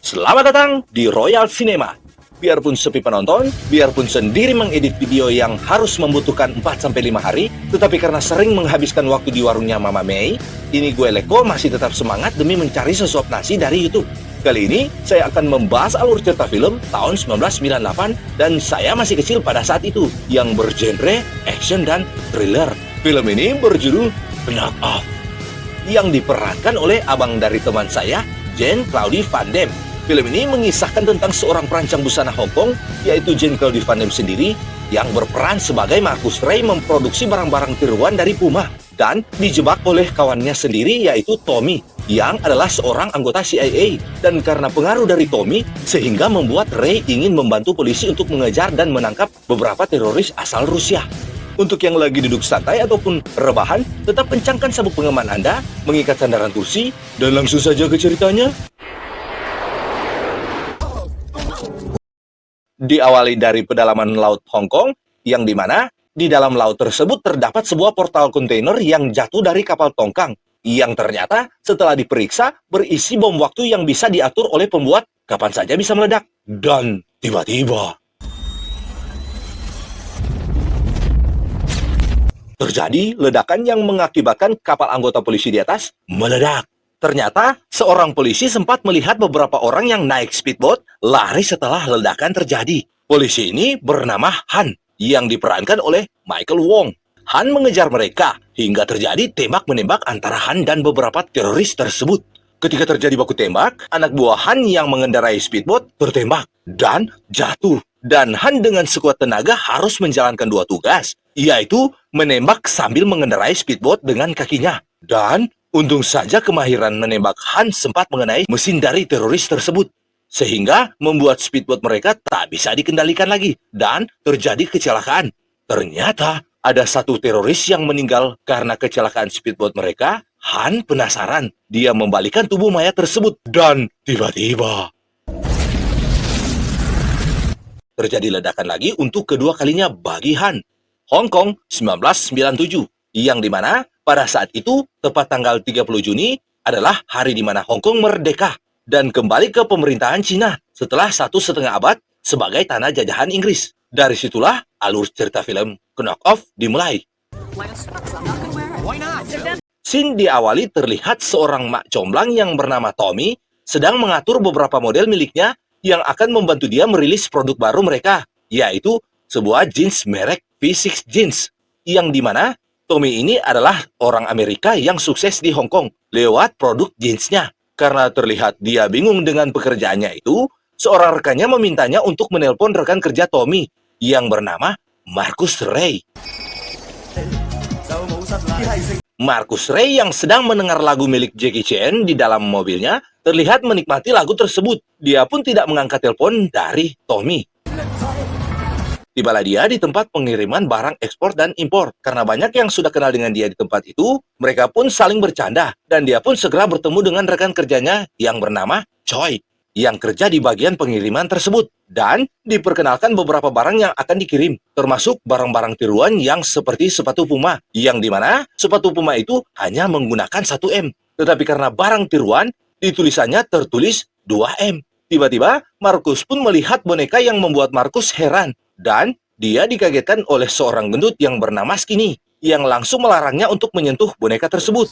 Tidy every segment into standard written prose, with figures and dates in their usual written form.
Selamat datang di Royal Cinema. Biarpun sepi penonton, biarpun sendiri mengedit video yang harus membutuhkan 4-5 hari, tetapi karena sering menghabiskan waktu di warungnya Mama Mei, ini gue Leko masih tetap semangat demi mencari sesuap nasi dari YouTube. Kali ini, saya akan membahas alur cerita film tahun 1998 dan saya masih kecil pada saat itu, yang bergenre action dan thriller. Film ini berjudul Knock Off, yang diperankan oleh abang dari teman saya, Jean-Claude Van Damme. Film ini mengisahkan tentang seorang perancang busana Hong Kong, yaitu Jean-Claude Van Damme sendiri, yang berperan sebagai Marcus Ray memproduksi barang-barang tiruan dari Puma, dan dijebak oleh kawannya sendiri, yaitu Tommy, yang adalah seorang anggota CIA. Dan karena pengaruh dari Tommy, sehingga membuat Ray ingin membantu polisi untuk mengejar dan menangkap beberapa teroris asal Rusia. Untuk yang lagi duduk santai ataupun rebahan, tetap kencangkan sabuk pengaman Anda, mengikat sandaran kursi, dan langsung saja ke ceritanya. Diawali dari pedalaman laut Hong Kong, yang dimana di dalam laut tersebut terdapat sebuah portal kontainer yang jatuh dari kapal tongkang, yang ternyata setelah diperiksa berisi bom waktu yang bisa diatur oleh pembuat kapan saja bisa meledak. Dan tiba-tiba terjadi ledakan yang mengakibatkan kapal anggota polisi di atas meledak. Ternyata, seorang polisi sempat melihat beberapa orang yang naik speedboat lari setelah ledakan terjadi. Polisi ini bernama Han, yang diperankan oleh Michael Wong. Han mengejar mereka, hingga terjadi tembak-menembak antara Han dan beberapa teroris tersebut. Ketika terjadi baku tembak, anak buah Han yang mengendarai speedboat tertembak dan jatuh. Dan Han dengan sekuat tenaga harus menjalankan dua tugas, yaitu menembak sambil mengendarai speedboat dengan kakinya. Dan untung saja kemahiran menembak Han sempat mengenai mesin dari teroris tersebut, sehingga membuat speedboat mereka tak bisa dikendalikan lagi, dan terjadi kecelakaan. Ternyata ada satu teroris yang meninggal karena kecelakaan speedboat mereka. Han penasaran, dia membalikan tubuh mayat tersebut, dan tiba-tiba terjadi ledakan lagi untuk kedua kalinya bagi Han. Hong Kong 1997, yang dimana pada saat itu, tepat tanggal 30 Juni, adalah hari di mana Hong Kong merdeka dan kembali ke pemerintahan Cina setelah 1,5 abad sebagai tanah jajahan Inggris. Dari situlah alur cerita film Knock Off dimulai. Scene diawali terlihat seorang mak comblang yang bernama Tommy sedang mengatur beberapa model miliknya yang akan membantu dia merilis produk baru mereka, yaitu sebuah jeans merek V6 Jeans, yang dimana Tommy ini adalah orang Amerika yang sukses di Hong Kong lewat produk jeansnya. Karena terlihat dia bingung dengan pekerjaannya itu, seorang rekannya memintanya untuk menelpon rekan kerja Tommy yang bernama Marcus Ray. Marcus Ray yang sedang mendengar lagu milik Jackie Chan di dalam mobilnya terlihat menikmati lagu tersebut. Dia pun tidak mengangkat telepon dari Tommy. Tibalah dia di tempat pengiriman barang ekspor dan impor. Karena banyak yang sudah kenal dengan dia di tempat itu, mereka pun saling bercanda. Dan dia pun segera bertemu dengan rekan kerjanya yang bernama Choi, yang kerja di bagian pengiriman tersebut. Dan diperkenalkan beberapa barang yang akan dikirim, termasuk barang-barang tiruan yang seperti sepatu Puma, yang dimana sepatu Puma itu hanya menggunakan 1M. Tetapi karena barang tiruan, di tulisannya tertulis 2M. Tiba-tiba, Marcus pun melihat boneka yang membuat Marcus heran. Dan dia dikagetkan oleh seorang gendut yang bernama Skinny, yang langsung melarangnya untuk menyentuh boneka tersebut.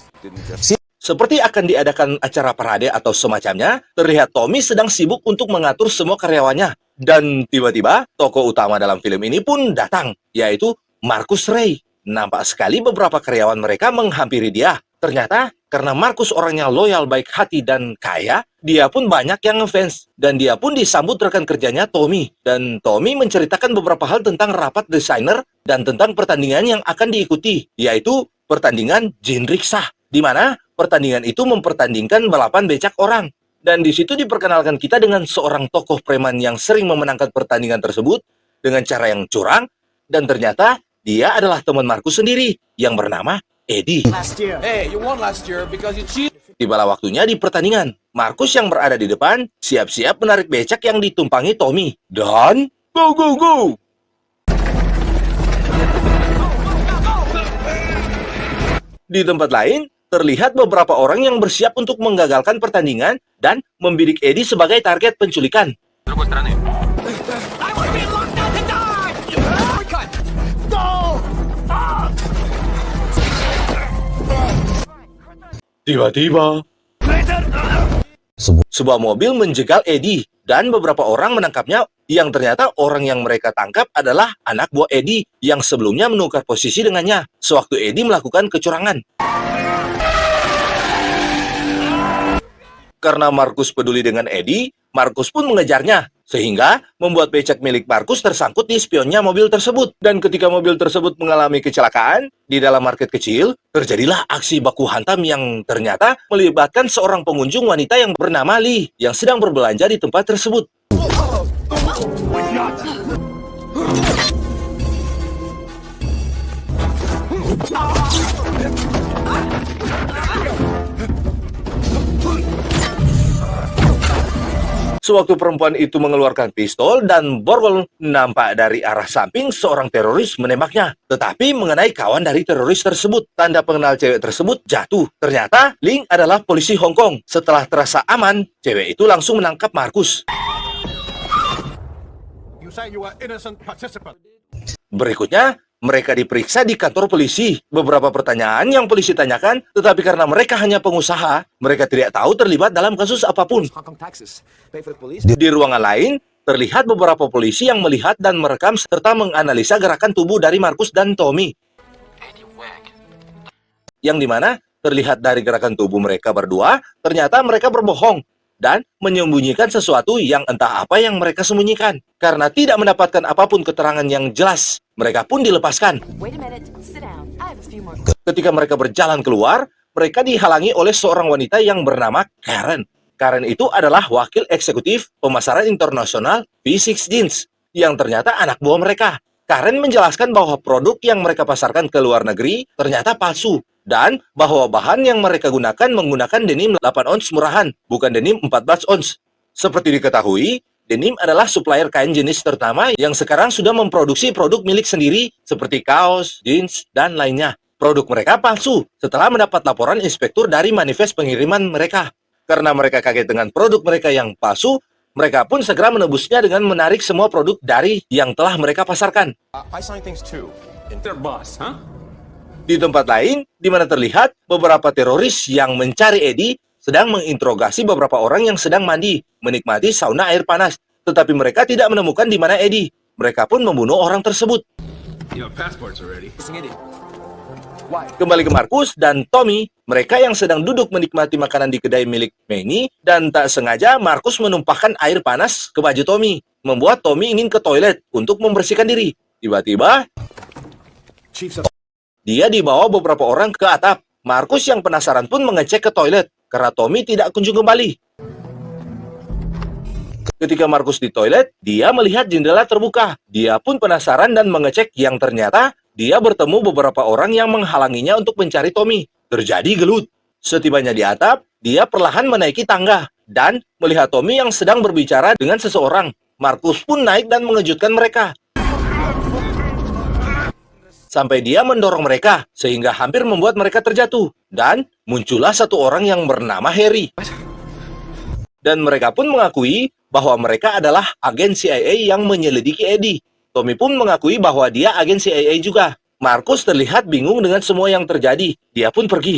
Seperti akan diadakan acara parade atau semacamnya, terlihat Tommy sedang sibuk untuk mengatur semua karyawannya. Dan tiba-tiba, tokoh utama dalam film ini pun datang, yaitu Marcus Ray. Nampak sekali beberapa karyawan mereka menghampiri dia. Ternyata, karena Marcus orangnya loyal, baik hati, dan kaya, dia pun banyak yang ngefans. Dan dia pun disambut rekan kerjanya Tommy. Dan Tommy menceritakan beberapa hal tentang rapat desainer dan tentang pertandingan yang akan diikuti, yaitu pertandingan Jin Riksha, di mana pertandingan itu mempertandingkan balapan becak orang. Dan di situ diperkenalkan kita dengan seorang tokoh preman yang sering memenangkan pertandingan tersebut dengan cara yang curang. Dan ternyata dia adalah teman Marcus sendiri yang bernama Eddie. Tibalah waktunya di pertandingan. Marcus yang berada di depan siap-siap menarik becak yang ditumpangi Tommy. Dan go go go! Di tempat lain, terlihat beberapa orang yang bersiap untuk menggagalkan pertandingan dan membidik Eddie sebagai target penculikan. Tiba-tiba, sebuah mobil menjegal Eddie dan beberapa orang menangkapnya yang ternyata orang yang mereka tangkap adalah anak buah Eddie yang sebelumnya menukar posisi dengannya sewaktu Eddie melakukan kecurangan. Karena Markus peduli dengan Eddie, Markus pun mengejarnya, sehingga membuat becak milik Markus tersangkut di spionnya mobil tersebut. Dan ketika mobil tersebut mengalami kecelakaan, di dalam market kecil, terjadilah aksi baku hantam yang ternyata melibatkan seorang pengunjung wanita yang bernama Lee, yang sedang berbelanja di tempat tersebut. Sewaktu perempuan itu mengeluarkan pistol dan borgol nampak dari arah samping seorang teroris menembaknya. Tetapi mengenai kawan dari teroris tersebut, tanda pengenal cewek tersebut jatuh. Ternyata Ling adalah polisi Hong Kong. Setelah terasa aman, cewek itu langsung menangkap Markus. Berikutnya, mereka diperiksa di kantor polisi. Beberapa pertanyaan yang polisi tanyakan, tetapi karena mereka hanya pengusaha, mereka tidak tahu terlibat dalam kasus apapun. Di ruangan lain, terlihat beberapa polisi yang melihat dan merekam serta menganalisa gerakan tubuh dari Markus dan Tommy. Yang dimana terlihat dari gerakan tubuh mereka berdua, ternyata mereka berbohong dan menyembunyikan sesuatu yang entah apa yang mereka sembunyikan. Karena tidak mendapatkan apapun keterangan yang jelas, mereka pun dilepaskan. Ketika mereka berjalan keluar, mereka dihalangi oleh seorang wanita yang bernama Karen. Karen itu adalah wakil eksekutif pemasaran internasional V6 Jeans, yang ternyata anak buah mereka. Karen menjelaskan bahwa produk yang mereka pasarkan ke luar negeri ternyata palsu, dan bahwa bahan yang mereka gunakan menggunakan denim 8 ons murahan, bukan denim 14 ons. Seperti diketahui, denim adalah supplier kain jenis terutama yang sekarang sudah memproduksi produk milik sendiri seperti kaos, jeans, dan lainnya. Produk mereka palsu setelah mendapat laporan inspektur dari manifest pengiriman mereka. Karena mereka kaget dengan produk mereka yang palsu, mereka pun segera menebusnya dengan menarik semua produk dari yang telah mereka pasarkan. Di tempat lain, di mana terlihat beberapa teroris yang mencari Eddie sedang menginterogasi beberapa orang yang sedang mandi, menikmati sauna air panas. Tetapi mereka tidak menemukan di mana Eddie. Mereka pun membunuh orang tersebut. Kembali ke Markus dan Tommy, mereka yang sedang duduk menikmati makanan di kedai milik Manny, dan tak sengaja Markus menumpahkan air panas ke baju Tommy, membuat Tommy ingin ke toilet untuk membersihkan diri. Tiba-tiba, dia dibawa beberapa orang ke atap. Markus yang penasaran pun mengecek ke toilet, karena Tommy tidak kunjung kembali. Ketika Markus di toilet, dia melihat jendela terbuka. Dia pun penasaran dan mengecek yang ternyata dia bertemu beberapa orang yang menghalanginya untuk mencari Tommy. Terjadi gelut. Setibanya di atap, dia perlahan menaiki tangga dan melihat Tommy yang sedang berbicara dengan seseorang. Markus pun naik dan mengejutkan mereka. Sampai dia mendorong mereka, sehingga hampir membuat mereka terjatuh. Dan muncullah satu orang yang bernama Harry. Dan mereka pun mengakui bahwa mereka adalah agen CIA yang menyelidiki Eddie. Tommy pun mengakui bahwa dia agen CIA juga. Markus terlihat bingung dengan semua yang terjadi. Dia pun pergi.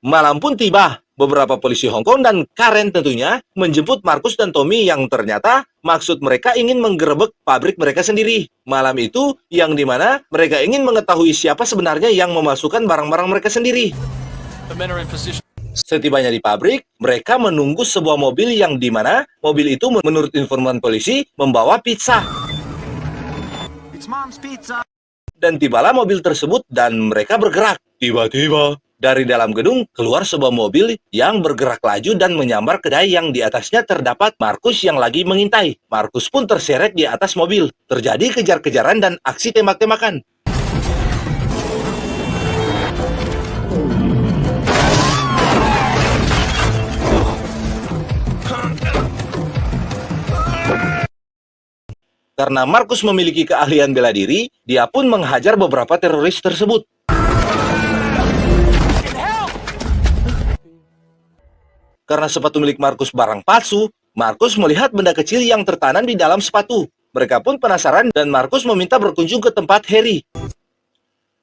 Malam pun tiba. Beberapa polisi Hong Kong dan Karen tentunya menjemput Markus dan Tommy yang ternyata maksud mereka ingin menggerebek pabrik mereka sendiri. Malam itu yang dimana mereka ingin mengetahui siapa sebenarnya yang memasukkan barang-barang mereka sendiri. Setibanya di pabrik, mereka menunggu sebuah mobil yang dimana mobil itu menurut informan polisi membawa pizza. Dan tibalah mobil tersebut dan mereka bergerak. Tiba-tiba dari dalam gedung keluar sebuah mobil yang bergerak laju dan menyambar kedai yang di atasnya terdapat Markus yang lagi mengintai. Markus pun terseret di atas mobil. Terjadi kejar-kejaran dan aksi tembak-tembakan. Karena Markus memiliki keahlian bela diri, dia pun menghajar beberapa teroris tersebut. Karena sepatu milik Markus barang palsu, Markus melihat benda kecil yang tertanam di dalam sepatu. Mereka pun penasaran dan Markus meminta berkunjung ke tempat Harry.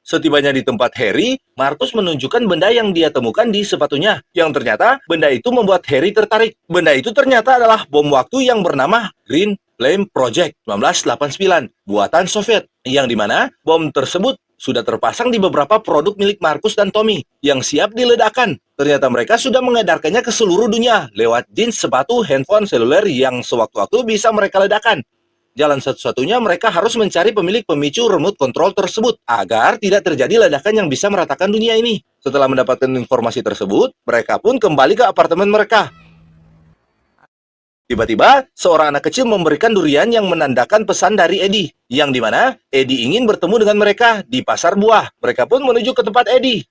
Setibanya di tempat Harry, Markus menunjukkan benda yang dia temukan di sepatunya. Yang ternyata, benda itu membuat Harry tertarik. Benda itu ternyata adalah bom waktu yang bernama Green Flame Project 1989, buatan Soviet. Yang dimana bom tersebut sudah terpasang di beberapa produk milik Markus dan Tommy yang siap diledakkan. Ternyata mereka sudah mengedarkannya ke seluruh dunia lewat jeans, sepatu, handphone, seluler yang sewaktu-waktu bisa mereka ledakan. Jalan satu-satunya mereka harus mencari pemilik pemicu remote control tersebut agar tidak terjadi ledakan yang bisa meratakan dunia ini. Setelah mendapatkan informasi tersebut, mereka pun kembali ke apartemen mereka. Tiba-tiba, seorang anak kecil memberikan durian yang menandakan pesan dari Eddie, yang dimana Eddie ingin bertemu dengan mereka di pasar buah. Mereka pun menuju ke tempat Eddie.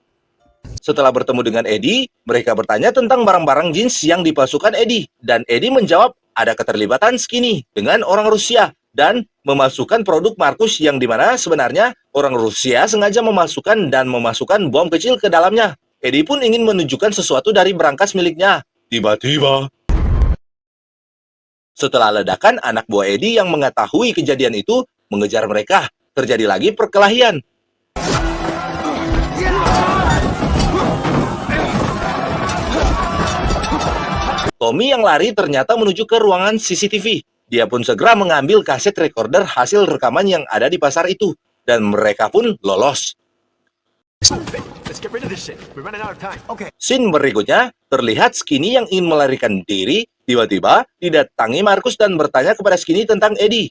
Setelah bertemu dengan Eddie, mereka bertanya tentang barang-barang jeans yang dipalsukan Eddie. Dan Eddie menjawab ada keterlibatan Skinny dengan orang Rusia dan memasukkan produk Markus yang dimana sebenarnya orang Rusia sengaja memasukkan bom kecil ke dalamnya. Eddie pun ingin menunjukkan sesuatu dari brankas miliknya. Tiba-tiba, setelah ledakan, anak buah Eddie yang mengetahui kejadian itu mengejar mereka. Terjadi lagi perkelahian. Tommy yang lari ternyata menuju ke ruangan CCTV. Dia pun segera mengambil kaset recorder hasil rekaman yang ada di pasar itu. Dan mereka pun lolos. Scene berikutnya, terlihat Skinny yang ingin melarikan diri, tiba-tiba didatangi Markus dan bertanya kepada Skinny tentang Eddie.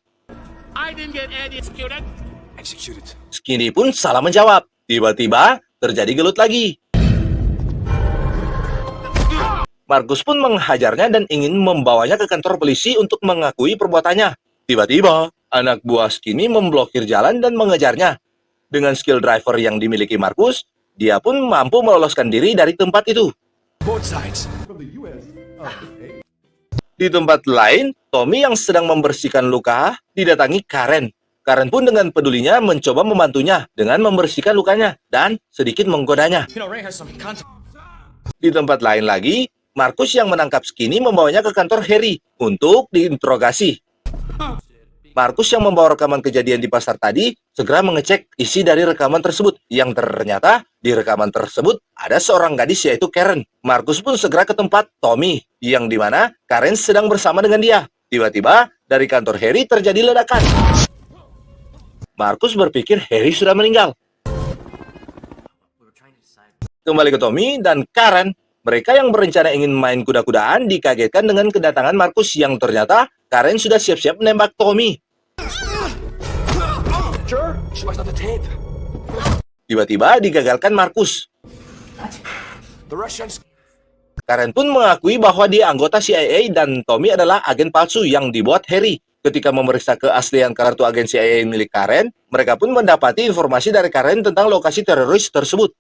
Skinny pun salah menjawab. Tiba-tiba terjadi gelut lagi. Markus pun menghajarnya dan ingin membawanya ke kantor polisi untuk mengakui perbuatannya. Tiba-tiba, anak buah Skinny memblokir jalan dan mengejarnya. Dengan skill driver yang dimiliki Markus, dia pun mampu meloloskan diri dari tempat itu. Di tempat lain, Tommy yang sedang membersihkan luka didatangi Karen. Karen pun dengan pedulinya mencoba membantunya dengan membersihkan lukanya dan sedikit menggodanya. Di tempat lain lagi, Markus yang menangkap Skinny membawanya ke kantor Harry untuk diinterogasi. Markus yang membawa rekaman kejadian di pasar tadi segera mengecek isi dari rekaman tersebut. Yang ternyata di rekaman tersebut ada seorang gadis yaitu Karen. Markus pun segera ke tempat Tommy, yang dimana Karen sedang bersama dengan dia. Tiba-tiba dari kantor Harry terjadi ledakan. Markus berpikir Harry sudah meninggal. Kembali ke Tommy dan Karen. Mereka yang berencana ingin main kuda-kudaan dikagetkan dengan kedatangan Markus yang ternyata Karen sudah siap-siap menembak Tommy. Tiba-tiba digagalkan Markus. Karen pun mengakui bahwa dia anggota CIA dan Tommy adalah agen palsu yang dibuat Harry. Ketika memeriksa keaslian kartu agen CIA milik Karen, mereka pun mendapati informasi dari Karen tentang lokasi teroris tersebut.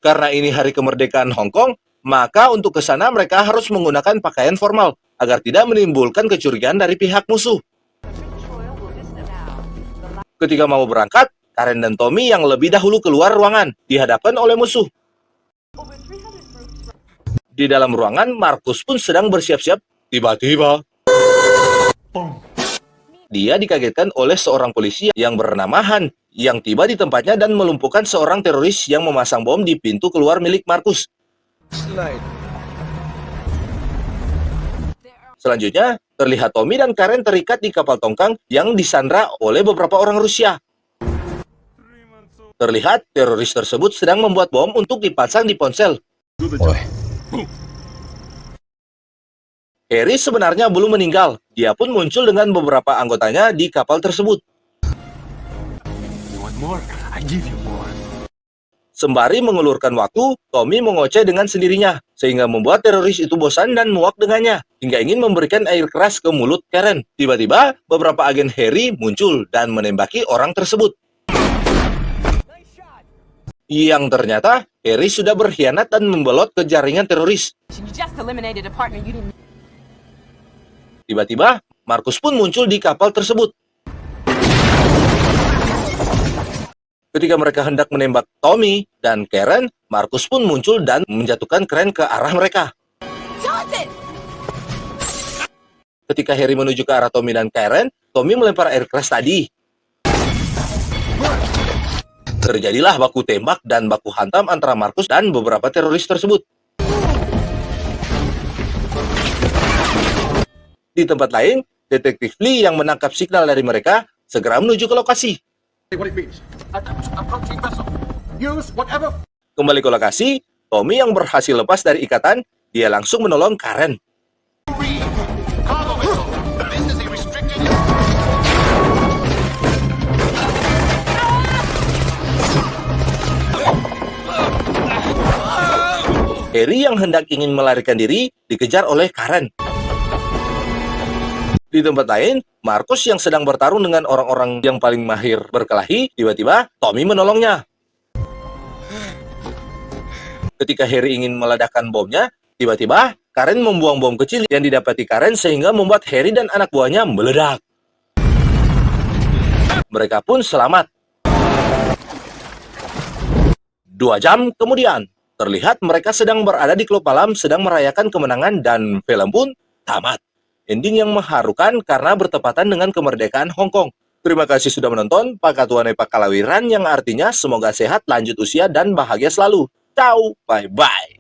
Karena ini hari kemerdekaan Hong Kong, maka untuk ke sana mereka harus menggunakan pakaian formal agar tidak menimbulkan kecurigaan dari pihak musuh. Ketika mau berangkat, Karen dan Tommy yang lebih dahulu keluar ruangan dihadapkan oleh musuh. Di dalam ruangan, Markus pun sedang bersiap-siap. Tiba-tiba, dia dikagetkan oleh seorang polisi yang bernama Han yang tiba di tempatnya dan melumpuhkan seorang teroris yang memasang bom di pintu keluar milik Markus. Selanjutnya, terlihat Tommy dan Karen terikat di kapal tongkang yang disandra oleh beberapa orang Rusia. Terlihat teroris tersebut sedang membuat bom untuk dipasang di ponsel. Harry sebenarnya belum meninggal. Dia pun muncul dengan beberapa anggotanya di kapal tersebut. Sembari mengulurkan waktu, Tommy mengoceh dengan sendirinya, sehingga membuat teroris itu bosan dan muak dengannya, hingga ingin memberikan air keras ke mulut Karen. Tiba-tiba, beberapa agen Harry muncul dan menembaki orang tersebut. Yang ternyata, Harry sudah berkhianat dan membelot ke jaringan teroris. Tiba-tiba, Markus pun muncul di kapal tersebut. Ketika mereka hendak menembak Tommy dan Karen, Marcus pun muncul dan menjatuhkan kren ke arah mereka. Ketika Harry menuju ke arah Tommy dan Karen, Tommy melempar air keras tadi. Terjadilah baku tembak dan baku hantam antara Marcus dan beberapa teroris tersebut. Di tempat lain, Detektif Lee yang menangkap signal dari mereka segera menuju ke lokasi. Kembali ke lokasi, Tommy yang berhasil lepas dari ikatan, dia langsung menolong Karen. Harry yang hendak ingin melarikan diri dikejar oleh Karen. Di tempat lain, Marcus yang sedang bertarung dengan orang-orang yang paling mahir berkelahi, tiba-tiba Tommy menolongnya. Ketika Harry ingin meledakkan bomnya, tiba-tiba Karen membuang bom kecil yang didapati Karen sehingga membuat Harry dan anak buahnya meledak. Mereka pun selamat. 2 jam kemudian, terlihat mereka sedang berada di klub malam sedang merayakan kemenangan dan film pun tamat. Ending yang mengharukan karena bertepatan dengan kemerdekaan Hong Kong. Terima kasih sudah menonton Pakatuane Pakalawiran yang artinya semoga sehat, lanjut usia, dan bahagia selalu. Ciao, bye-bye.